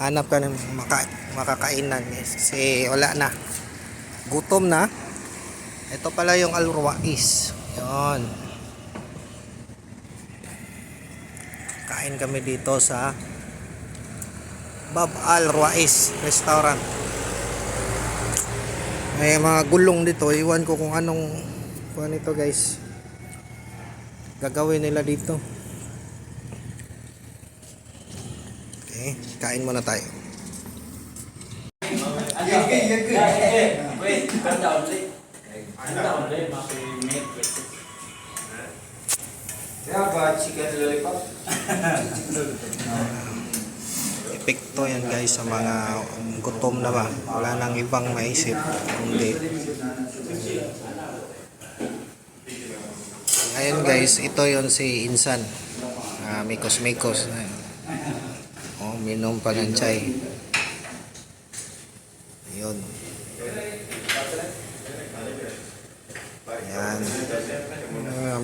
Hanap ka ng makakainan kasi wala na. Gutom na. Ito pala yung Al Ruwais. Yun. Kain kami dito sa Bab Al Ruwais Restaurant. May mga gulong dito. Iwan ko kung anong kuha nito guys. Gagawin nila dito. Okay, kain muna tayo. Epekto yan guys sa mga gutom na ba. Wala nang ibang maisip kundi. Ayan guys, ito yon si Insan. Mikos-mikos. Oh, minom pa ng chai. Yun. Ayan.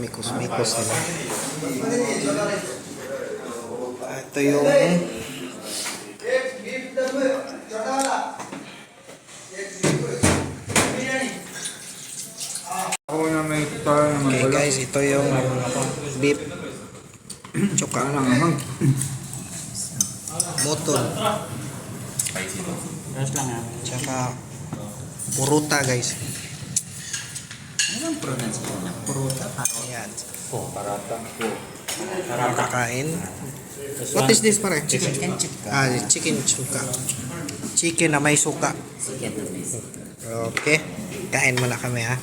Mikos-mikos nila. Ito yung okay guys, ito yung beef chuka moton tsaka puruta guys. Anong pronounce po na? Puruta? Ayan. Parata. Kakain. What is this pare? Chicken chuka. Chicken chuka. Chicken na may suka. Chicken na may suka. Okay. Kain muna kami ha.